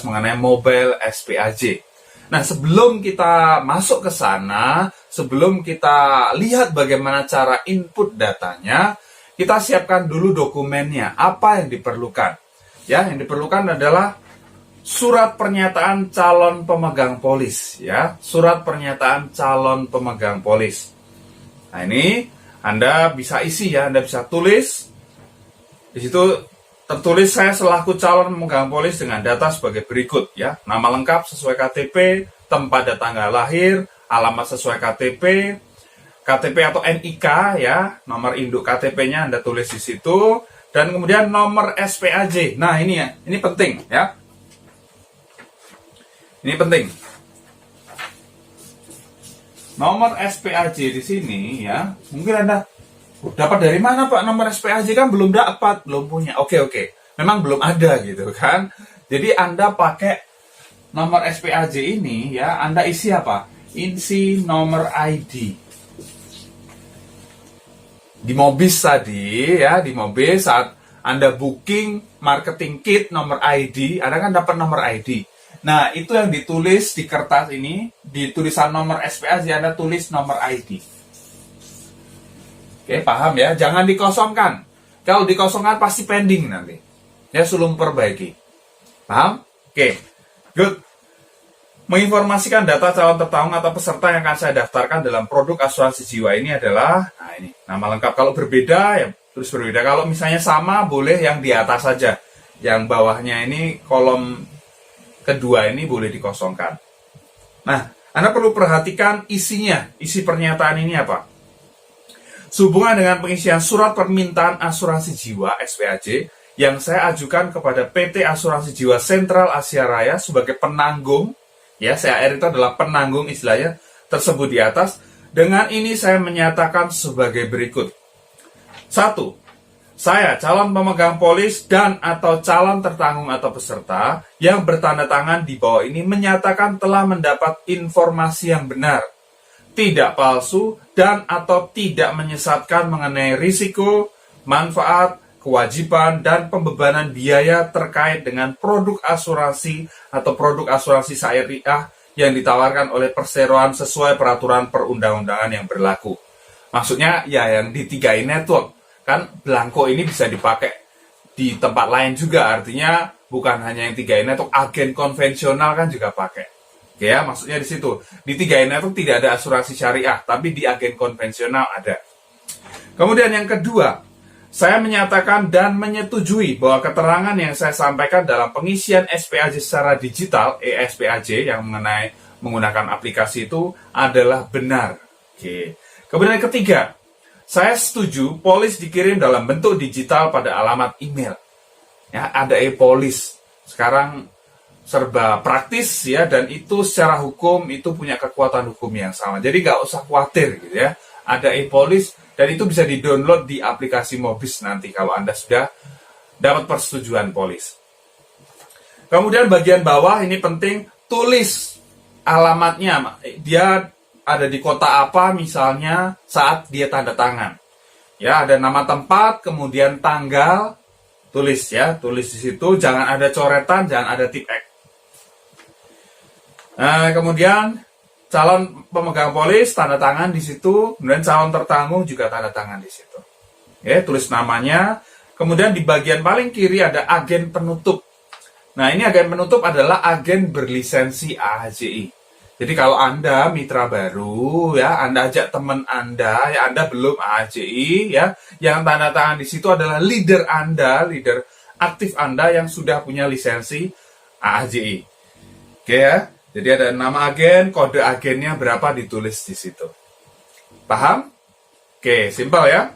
membahas mengenai mobile SPAJ. Nah, sebelum kita masuk ke sana, sebelum kita lihat bagaimana cara input datanya, kita siapkan dulu dokumennya. Apa yang diperlukan? Ya, yang diperlukan adalah surat pernyataan calon pemegang polis, ya, surat pernyataan calon pemegang polis. Nah, ini Anda bisa isi, ya, Anda bisa tulis. Di situ tertulis saya selaku calon pemegang polis dengan data sebagai berikut, ya. Nama lengkap sesuai KTP, tempat dan tanggal lahir, alamat sesuai KTP, KTP atau NIK, ya, nomor induk KTP-nya Anda tulis di situ, dan kemudian nomor SPAJ. Nah, ini ya, ini penting, ya. Ini penting. Nomor SPAJ di sini, ya. Mungkin Anda dapat dari mana, Pak? Nomor SPAJ kan belum dapat, belum punya. Oke. Memang belum ada gitu kan. Jadi Anda pakai nomor SPAJ ini, ya, Anda isi apa? Isi nomor ID. Di Mobis tadi, ya, di Mobis saat Anda booking marketing kit nomor ID, Anda kan dapat nomor ID. Nah, itu yang ditulis di kertas ini, di tulisan nomor SPAJ Anda tulis nomor ID. Oke, paham ya? Jangan dikosongkan. Kalau dikosongkan pasti pending nanti. Ya, suruh perbaiki. Paham? Oke, good. Menginformasikan data calon tertanggung atau peserta yang akan saya daftarkan dalam produk asuransi jiwa ini adalah, nah ini, nama lengkap. Kalau berbeda, ya terus berbeda. Kalau misalnya sama, boleh yang di atas saja. Yang bawahnya ini, kolom kedua ini boleh dikosongkan. Nah, Anda perlu perhatikan isinya. Isi pernyataan ini apa? Sehubungan dengan pengisian surat permintaan asuransi jiwa SPAJ yang saya ajukan kepada PT Asuransi Jiwa Sentral Asia Raya sebagai penanggung, ya, CAR itu adalah penanggung istilahnya tersebut di atas. Dengan ini saya menyatakan sebagai berikut. 1. Saya calon pemegang polis dan atau calon tertanggung atau peserta yang bertanda tangan di bawah ini menyatakan telah mendapat informasi yang benar, tidak palsu, dan atau tidak menyesatkan mengenai risiko, manfaat, kewajiban, dan pembebanan biaya terkait dengan produk asuransi atau produk asuransi syariah yang ditawarkan oleh perseroan sesuai peraturan perundang-undangan yang berlaku. Maksudnya, ya, yang di 3i Network. Kan belangko ini bisa dipakai di tempat lain juga, artinya bukan hanya yang 3i Network, agen konvensional kan juga pakai. Oke, ya, maksudnya di situ. Di 3i Network tidak ada asuransi syariah, tapi di agen konvensional ada. Kemudian yang kedua, saya menyatakan dan menyetujui bahwa keterangan yang saya sampaikan dalam pengisian SPAJ secara digital, SPAJ yang menggunakan aplikasi itu adalah benar. Oke. Kemudian yang ketiga, saya setuju polis dikirim dalam bentuk digital pada alamat email. Ya, ada e-polis. Sekarang serba praktis, ya, dan itu secara hukum itu punya kekuatan hukum yang sama. Jadi nggak usah khawatir gitu, ya. Ada e-polis dan itu bisa di-download di aplikasi Mobis nanti kalau Anda sudah dapat persetujuan polis. Kemudian bagian bawah ini penting, tulis alamatnya. Dia ada di kota apa misalnya saat dia tanda tangan. Ya, ada nama tempat, kemudian tanggal, tulis, ya, tulis di situ, jangan ada coretan, jangan ada tip X. Nah, kemudian calon pemegang polis tanda tangan di situ, kemudian calon tertanggung juga tanda tangan di situ. Ya, tulis namanya. Kemudian di bagian paling kiri ada agen penutup. Nah, ini agen penutup adalah agen berlisensi AHJI. Jadi kalau Anda mitra baru, ya, Anda ajak teman Anda, ya, Anda belum AHJI, ya, yang tanda tangan di situ adalah leader Anda, leader aktif Anda yang sudah punya lisensi AHJI. Oke, ya. Jadi ada nama agen, kode agennya berapa ditulis di situ. Paham? Oke, simpel ya.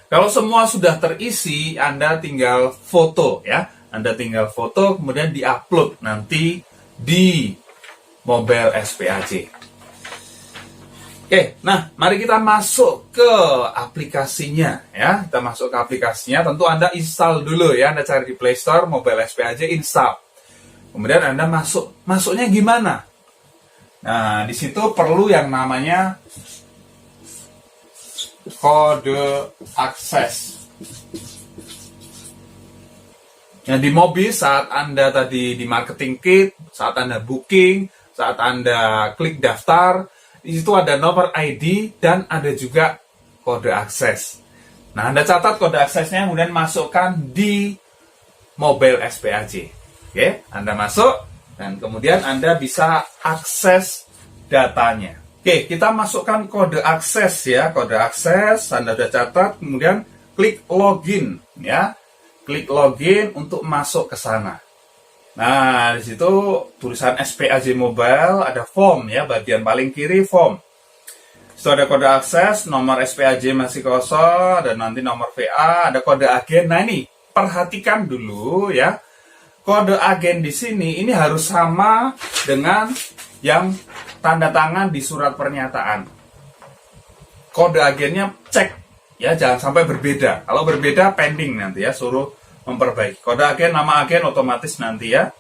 Kalau semua sudah terisi, Anda tinggal foto, ya. Anda tinggal foto, kemudian di-upload nanti di mobile SPAJ. Oke, nah mari kita masuk ke aplikasinya, ya. Kita masuk ke aplikasinya, tentu Anda install dulu, ya. Anda cari di Play Store, mobile SPAJ, install. Kemudian Anda masuknya gimana? Nah, di situ perlu yang namanya kode akses. Yang di mobil saat Anda tadi di marketing kit, saat Anda booking, saat Anda klik daftar, di situ ada nomor ID dan ada juga kode akses. Nah, Anda catat kode aksesnya, kemudian masukkan di mobil SPAJ. Oke, Anda masuk dan kemudian Anda bisa akses datanya. Oke, kita masukkan kode akses ya, kode akses Anda sudah catat, kemudian klik login ya. Klik login untuk masuk ke sana. Nah, di situ tulisan SPAJ Mobile, ada form ya, bagian paling kiri form. Itu ada kode akses, nomor SPAJ masih kosong, dan nanti nomor VA, ada kode agen. Nah, ini perhatikan dulu ya. Kode agen di sini ini harus sama dengan yang tanda tangan di surat pernyataan. Kode agennya cek ya, jangan sampai berbeda. Kalau berbeda pending nanti ya, suruh memperbaiki. Kode agen, nama agen otomatis nanti ya.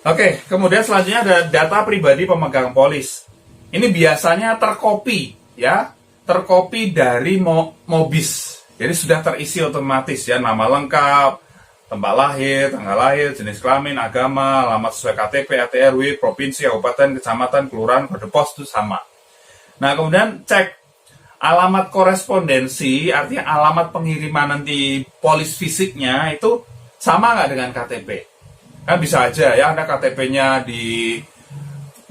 Oke, kemudian selanjutnya ada data pribadi pemegang polis. Ini biasanya terkopi ya, terkopi dari Mobis. Jadi sudah terisi otomatis ya, nama lengkap, tempat lahir, tanggal lahir, jenis kelamin, agama, alamat sesuai KTP, RT RW, provinsi, kabupaten, kecamatan, kelurahan, kode pos itu sama. Nah, kemudian cek alamat korespondensi, artinya alamat pengiriman nanti polis fisiknya itu sama nggak dengan KTP? Kan bisa aja ya, Anda KTP-nya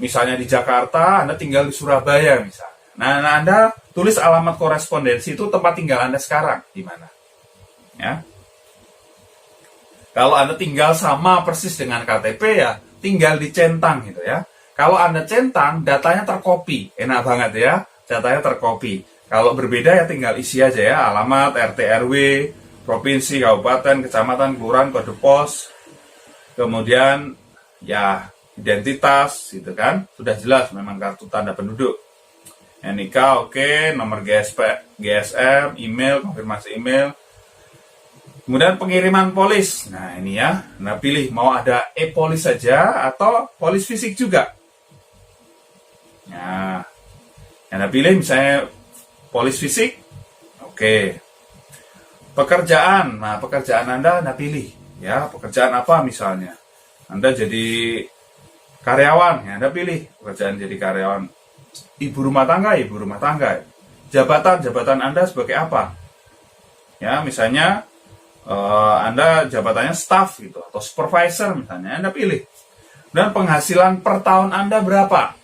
misalnya di Jakarta, Anda tinggal di Surabaya misalnya. Nah, Anda tulis alamat korespondensi itu tempat tinggal Anda sekarang di mana? Ya. Kalau Anda tinggal sama persis dengan KTP ya, tinggal dicentang gitu ya. Kalau Anda centang, datanya terkopi. Enak banget ya, datanya terkopi. Kalau berbeda ya tinggal isi aja ya, alamat, RT RW, provinsi, kabupaten, kecamatan, kelurahan, kode pos, kemudian ya identitas gitu kan, sudah jelas memang kartu tanda penduduk. NIK oke, nomor GSM, email, konfirmasi email. Kemudian pengiriman polis. Nah, ini ya. Nah, pilih mau ada e-polis saja atau polis fisik juga. Nah, Anda pilih misalnya polis fisik. Oke. Pekerjaan. Nah, pekerjaan Anda pilih ya. Pekerjaan apa misalnya? Anda jadi karyawan, ya Anda pilih pekerjaan jadi karyawan. Ibu rumah tangga. Jabatan Anda sebagai apa? Ya, misalnya Anda jabatannya staff gitu atau supervisor misalnya, Anda pilih. Dan penghasilan per tahun Anda berapa?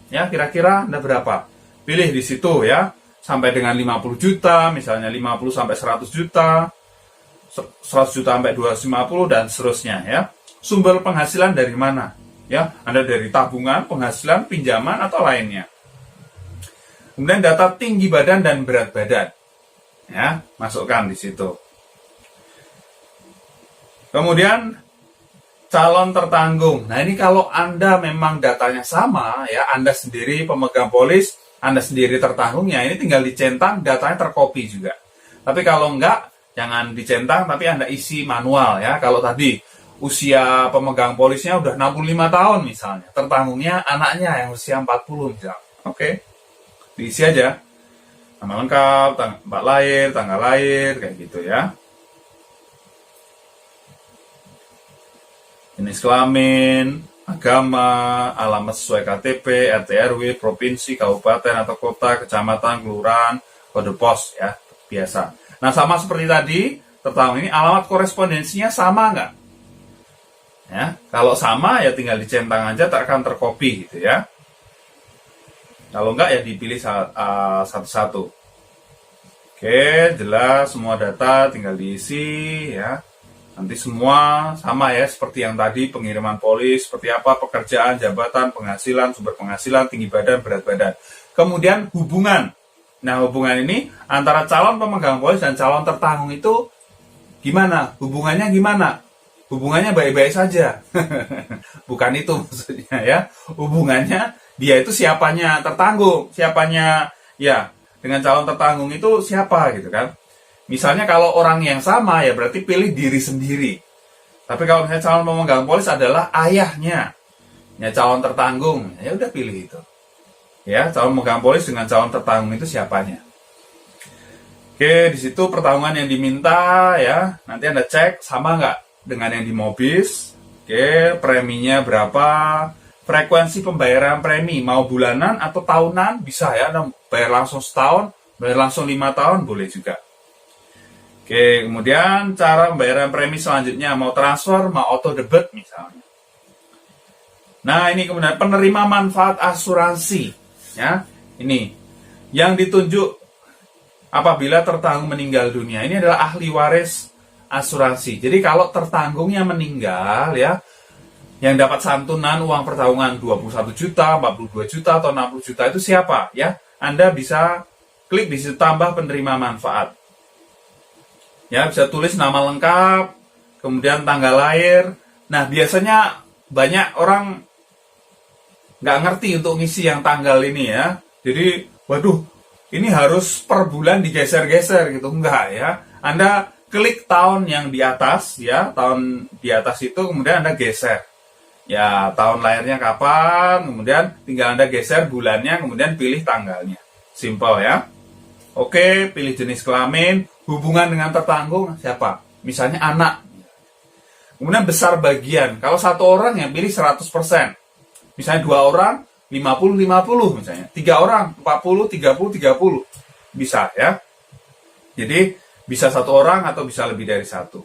Ya, kira-kira Anda berapa? Pilih di situ ya. Sampai dengan 50 juta, misalnya 50 sampai 100 juta, 100 juta sampai 250 dan seterusnya ya. Sumber penghasilan dari mana? Ya, Anda dari tabungan, penghasilan, pinjaman atau lainnya. Kemudian data tinggi badan dan berat badan. Ya, masukkan di situ. Kemudian calon tertanggung. Nah, ini kalau Anda memang datanya sama ya, Anda sendiri pemegang polis, Anda sendiri tertanggungnya, ini tinggal dicentang, datanya terkopi juga. Tapi kalau enggak, jangan dicentang, tapi Anda isi manual ya. Kalau tadi usia pemegang polisnya udah 65 tahun misalnya, tertanggungnya anaknya yang usia 40 misalnya. Oke, diisi aja. Nama lengkap, tempat lahir, tanggal lahir, kayak gitu ya. Jenis kelamin, agama, alamat sesuai KTP, RT RW, provinsi, kabupaten atau kota, kecamatan, kelurahan, kode pos ya, biasa. Nah, sama seperti tadi, tertanggung ini alamat korespondensinya sama nggak? Ya, kalau sama ya tinggal dicentang aja, tak akan terkopi gitu ya. Kalau enggak ya dipilih satu-satu. Oke, jelas semua data tinggal diisi ya. Nanti semua sama ya, seperti yang tadi, pengiriman polis, seperti apa, pekerjaan, jabatan, penghasilan, sumber penghasilan, tinggi badan, berat badan. Kemudian hubungan. Nah, hubungan ini antara calon pemegang polis dan calon tertanggung itu gimana? Hubungannya gimana? Hubungannya baik-baik saja. Bukan itu maksudnya ya. Hubungannya dia itu siapanya tertanggung, siapanya ya, dengan calon tertanggung itu siapa gitu kan. Misalnya kalau orang yang sama ya berarti pilih diri sendiri. Tapi kalau misalnya calon pemegang polis adalah ayahnya, ya calon tertanggung, ya udah pilih itu. Ya, calon pemegang polis dengan calon tertanggung itu siapanya. Oke, di situ pertanggungan yang diminta ya, nanti Anda cek sama nggak dengan yang di Mobis. Oke, preminya berapa, frekuensi pembayaran premi, mau bulanan atau tahunan, bisa ya, Anda bayar langsung setahun, bayar langsung 5 tahun, boleh juga. Oke, kemudian cara pembayaran premi selanjutnya, mau transfer, mau auto debit misalnya. Nah, ini kemudian penerima manfaat asuransi. Ya, ini yang ditunjuk apabila tertanggung meninggal dunia. Ini adalah ahli waris asuransi. Jadi kalau tertanggungnya meninggal ya, yang dapat santunan uang pertanggungan 21 juta, 42 juta, atau 60 juta itu siapa? Ya, Anda bisa klik di situ tambah penerima manfaat. Ya, bisa tulis nama lengkap, kemudian tanggal lahir. Nah, biasanya banyak orang nggak ngerti untuk ngisi yang tanggal ini ya. Jadi, waduh, ini harus per bulan digeser-geser gitu. Enggak ya. Anda klik tahun yang di atas ya, tahun di atas itu kemudian Anda geser. Ya, tahun lahirnya kapan, kemudian tinggal Anda geser bulannya, kemudian pilih tanggalnya. Simple ya. Oke, pilih jenis kelamin, hubungan dengan tertanggung siapa? Misalnya anak. Kemudian besar bagian. Kalau satu orang yang pilih 100%. Misalnya 2 orang 50-50 misalnya. 3 orang 40-30-30. Bisa ya. Jadi bisa satu orang atau bisa lebih dari satu.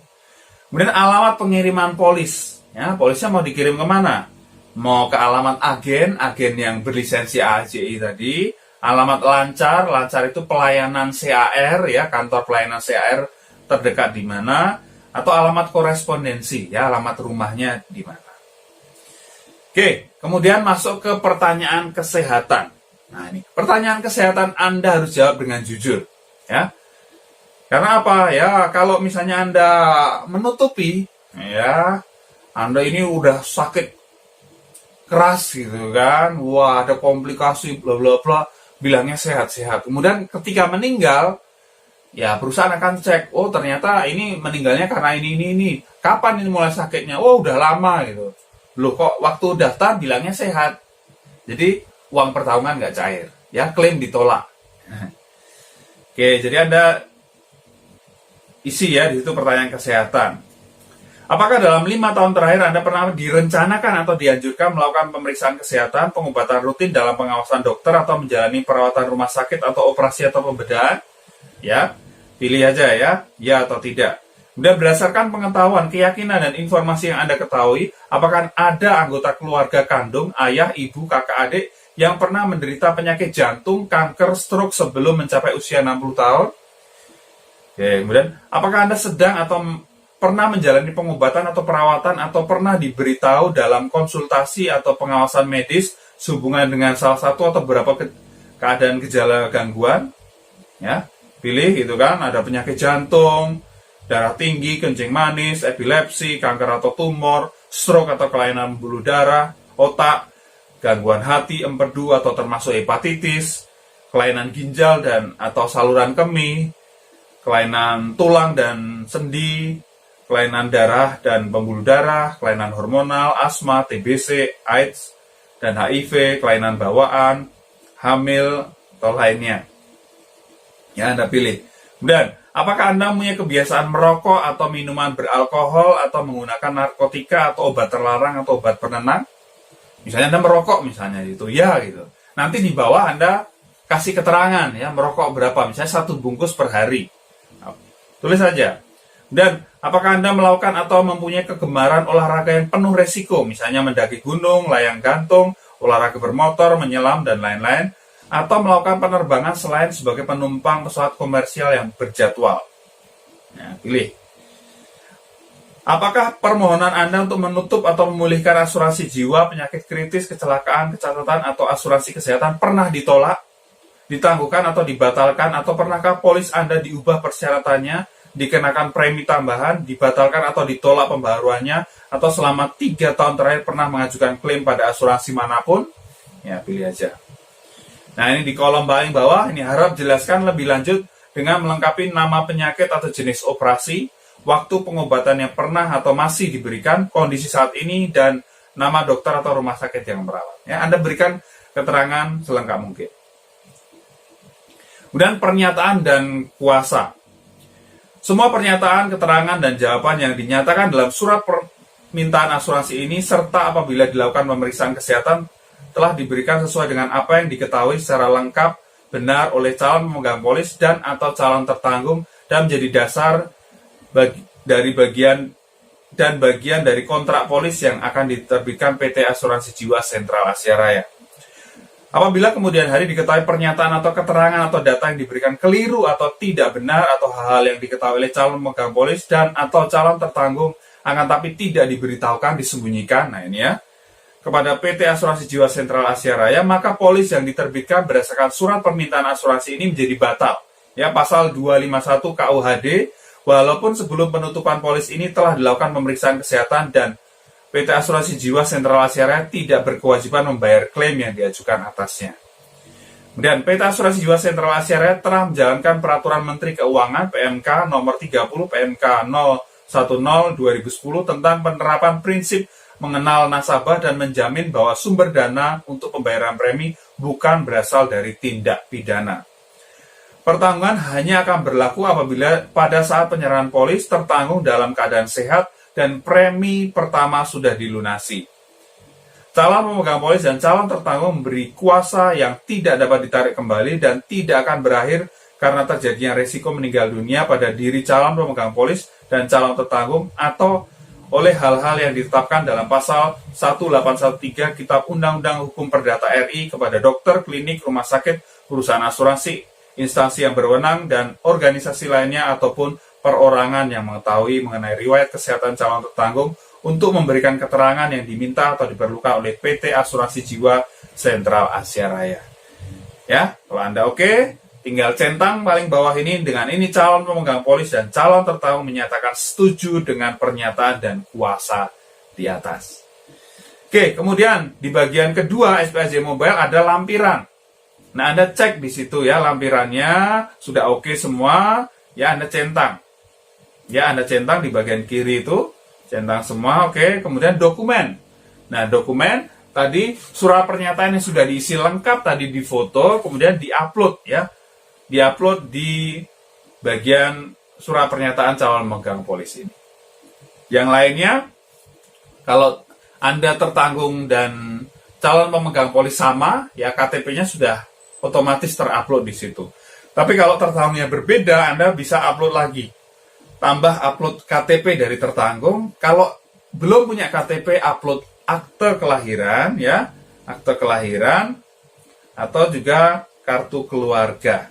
Kemudian alamat pengiriman polis. Ya, polisnya mau dikirim kemana? Mau ke alamat agen yang berlisensi AJI tadi. Alamat lancar itu pelayanan CAR ya, kantor pelayanan CAR terdekat di mana, atau alamat korespondensi ya, alamat rumahnya di mana. Oke, kemudian masuk ke pertanyaan kesehatan. Nah, ini pertanyaan kesehatan Anda harus jawab dengan jujur ya. Karena apa? Ya, kalau misalnya Anda menutupi ya, Anda ini udah sakit keras gitu kan. Wah, ada komplikasi bla bla bla, bilangnya sehat-sehat. Kemudian ketika meninggal, ya perusahaan akan cek, oh ternyata ini meninggalnya karena ini. Kapan ini mulai sakitnya? Oh udah lama gitu. Loh kok waktu daftar bilangnya sehat. Jadi uang pertanggungan nggak cair. Ya, klaim ditolak. Oke, jadi Anda isi ya di situ pertanyaan kesehatan. Apakah dalam 5 tahun terakhir Anda pernah direncanakan atau dianjurkan melakukan pemeriksaan kesehatan, pengobatan rutin dalam pengawasan dokter, atau menjalani perawatan rumah sakit atau operasi atau pembedahan? Ya, pilih aja ya atau tidak. Kemudian berdasarkan pengetahuan, keyakinan, dan informasi yang Anda ketahui, apakah ada anggota keluarga kandung, ayah, ibu, kakak, adik yang pernah menderita penyakit jantung, kanker, stroke sebelum mencapai usia 60 tahun? Oke, kemudian apakah Anda sedang atau pernah menjalani pengobatan atau perawatan, atau pernah diberitahu dalam konsultasi atau pengawasan medis sehubungan dengan salah satu atau beberapa keadaan gejala gangguan? Ya, pilih gitu kan, ada penyakit jantung, darah tinggi, kencing manis, epilepsi, kanker atau tumor, stroke atau kelainan pembuluh darah, otak, gangguan hati, empedu atau termasuk hepatitis, kelainan ginjal dan atau saluran kemih, kelainan tulang dan sendi, kelainan darah dan pembuluh darah, kelainan hormonal, asma, TBC, AIDS, dan HIV, kelainan bawaan, hamil, atau lainnya. Ya, Anda pilih. Kemudian, apakah Anda punya kebiasaan merokok atau minuman beralkohol atau menggunakan narkotika atau obat terlarang atau obat penenang? Misalnya Anda merokok misalnya gitu, ya gitu. Nanti di bawah Anda kasih keterangan ya, merokok berapa, misalnya 1 bungkus per hari. Nah, tulis saja. Dan apakah Anda melakukan atau mempunyai kegemaran olahraga yang penuh resiko, misalnya mendaki gunung, layang gantung, olahraga bermotor, menyelam, dan lain-lain, atau melakukan penerbangan selain sebagai penumpang pesawat komersial yang berjadwal? Nah, pilih. Apakah permohonan Anda untuk menutup atau memulihkan asuransi jiwa, penyakit kritis, kecelakaan, kecatatan, atau asuransi kesehatan pernah ditolak, ditangguhkan, atau dibatalkan, atau pernahkah polis Anda diubah persyaratannya, dikenakan premi tambahan, dibatalkan atau ditolak pembaharuannya, atau selama 3 tahun terakhir pernah mengajukan klaim pada asuransi manapun? Ya, pilih aja. Nah, ini di kolom paling bawah, ini harap jelaskan lebih lanjut dengan melengkapi nama penyakit atau jenis operasi, waktu pengobatan yang pernah atau masih diberikan, kondisi saat ini, dan nama dokter atau rumah sakit yang merawat. Ya, Anda berikan keterangan selengkap mungkin. Kemudian pernyataan dan kuasa. Semua pernyataan, keterangan, dan jawaban yang dinyatakan dalam surat permintaan asuransi ini serta apabila dilakukan pemeriksaan kesehatan telah diberikan sesuai dengan apa yang diketahui secara lengkap, benar oleh calon pemegang polis dan atau calon tertanggung dan menjadi dasar dari bagian dari kontrak polis yang akan diterbitkan PT Asuransi Jiwa Sentral Asia Raya. Apabila kemudian hari diketahui pernyataan atau keterangan atau data yang diberikan keliru atau tidak benar atau hal-hal yang diketahui oleh calon pemegang polis dan atau calon tertanggung akan tapi tidak diberitahukan, disembunyikan, nah ini ya, kepada PT Asuransi Jiwa Sentral Asia Raya, maka polis yang diterbitkan berdasarkan surat permintaan asuransi ini menjadi batal. Ya, pasal 251 KUHD, walaupun sebelum penutupan polis ini telah dilakukan pemeriksaan kesehatan dan PT Asuransi Jiwa Sentral Asia Raya tidak berkewajiban membayar klaim yang diajukan atasnya. Kemudian PT Asuransi Jiwa Sentral Asia Raya telah menjalankan Peraturan Menteri Keuangan PMK nomor 30 PMK 010/2010 tentang penerapan prinsip mengenal nasabah dan menjamin bahwa sumber dana untuk pembayaran premi bukan berasal dari tindak pidana. Pertanggungan hanya akan berlaku apabila pada saat penyerahan polis tertanggung dalam keadaan sehat dan premi pertama sudah dilunasi. Calon pemegang polis dan calon tertanggung memberi kuasa yang tidak dapat ditarik kembali dan tidak akan berakhir karena terjadinya resiko meninggal dunia pada diri calon pemegang polis dan calon tertanggung atau oleh hal-hal yang ditetapkan dalam pasal 1813 Kitab Undang-Undang Hukum Perdata RI kepada dokter, klinik, rumah sakit, perusahaan asuransi, instansi yang berwenang, dan organisasi lainnya ataupun perorangan yang mengetahui mengenai riwayat kesehatan calon tertanggung untuk memberikan keterangan yang diminta atau diperlukan oleh PT Asuransi Jiwa Sentral Asia Raya. Ya, kalau Anda oke, tinggal centang paling bawah ini dengan ini calon pemegang polis dan calon tertanggung menyatakan setuju dengan pernyataan dan kuasa di atas. Oke, kemudian di bagian kedua SPSJ Mobile ada lampiran. Nah, Anda cek di situ ya lampirannya sudah oke semua, ya Anda centang. Ya, Anda centang di bagian kiri itu, centang semua, oke. Kemudian dokumen. Nah, dokumen tadi surat pernyataan yang sudah diisi lengkap tadi difoto, kemudian diupload ya. Diupload di bagian surat pernyataan calon pemegang polis ini. Yang lainnya, kalau Anda tertanggung dan calon pemegang polis sama, ya KTP-nya sudah otomatis terupload di situ. Tapi kalau tertanggungnya berbeda, Anda bisa upload lagi. Tambah upload KTP dari tertanggung. Kalau belum punya KTP, upload akte kelahiran ya, akte kelahiran atau juga kartu keluarga.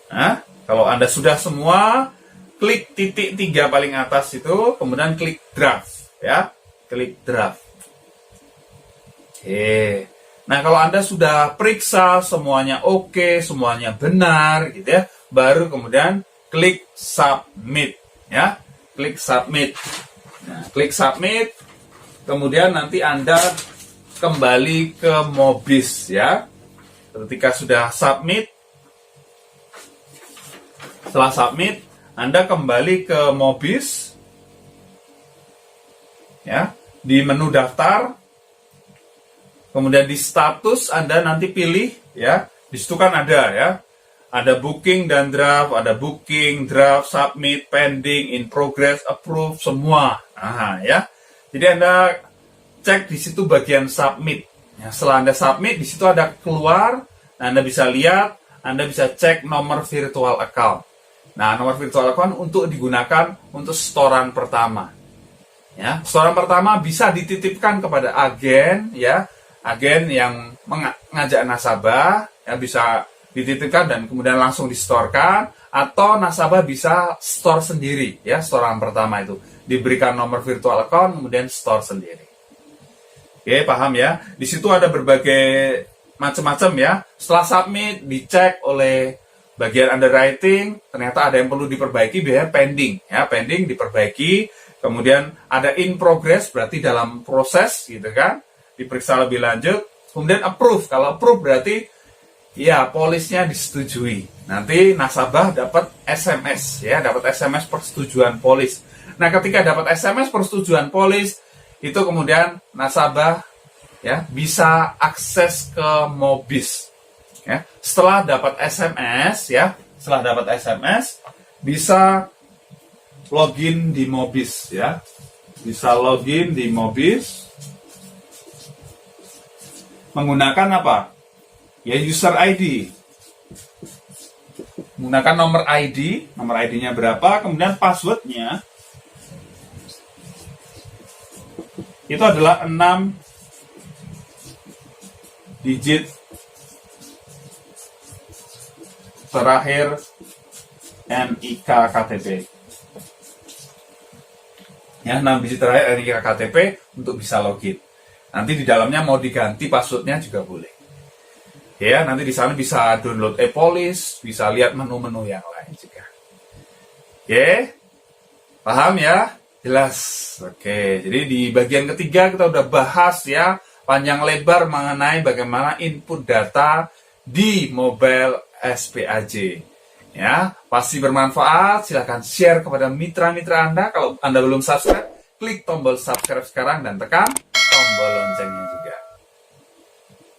Nah, kalau Anda sudah semua, klik titik 3 paling atas itu, kemudian klik draft ya, klik draft. Oke. Nah, kalau Anda sudah periksa semuanya oke, semuanya benar gitu ya, baru kemudian klik submit ya, klik submit. Nah, klik submit, kemudian nanti Anda kembali ke Mobis ya. Ketika sudah submit, setelah submit, Anda kembali ke Mobis ya, di menu daftar, kemudian di status Anda nanti pilih ya, di situ kan ada ya. Ada booking dan draft, ada booking, draft, submit, pending, in progress, approve, semua. Nah, ya. Jadi Anda cek di situ bagian submit. Ya, setelah Anda submit, di situ ada keluar. Nah, Anda bisa lihat, Anda bisa cek nomor virtual account. Nah, nomor virtual account untuk digunakan untuk setoran pertama. Ya, setoran pertama bisa dititipkan kepada agen, ya, agen yang mengajak nasabah, ya, bisa dititipkan dan kemudian langsung disetorkan, atau nasabah bisa store sendiri ya, setoran pertama itu diberikan nomor virtual account kemudian store sendiri. Oke, paham ya? Di situ ada berbagai macam-macam ya. Setelah submit, dicek oleh bagian underwriting, ternyata ada yang perlu diperbaiki, biasanya pending ya, pending diperbaiki. Kemudian ada in progress, berarti dalam proses gitu kan, diperiksa lebih lanjut. Kemudian approve, kalau approve berarti ya, polisnya disetujui. Nanti nasabah dapat SMS ya, dapat SMS persetujuan polis. Nah, ketika dapat SMS persetujuan polis, itu kemudian nasabah ya bisa akses ke Mobis. Ya, setelah dapat SMS bisa login di Mobis ya. Bisa login di Mobis menggunakan apa? Ya, user ID. Menggunakan nomor ID-nya berapa, kemudian passwordnya itu adalah 6 digit terakhir NIK KTP. Ya, 6 digit terakhir NIK KTP untuk bisa login. Nanti di dalamnya mau diganti passwordnya juga boleh. Ya, nanti di sana bisa download e-Police, bisa lihat menu-menu yang lain juga. Oke, paham ya? Jelas. Oke, jadi di bagian ketiga kita udah bahas ya panjang lebar mengenai bagaimana input data di mobile SPAJ. Ya, pasti bermanfaat. Silahkan share kepada mitra-mitra Anda. Kalau Anda belum subscribe, klik tombol subscribe sekarang dan tekan tombol loncengnya.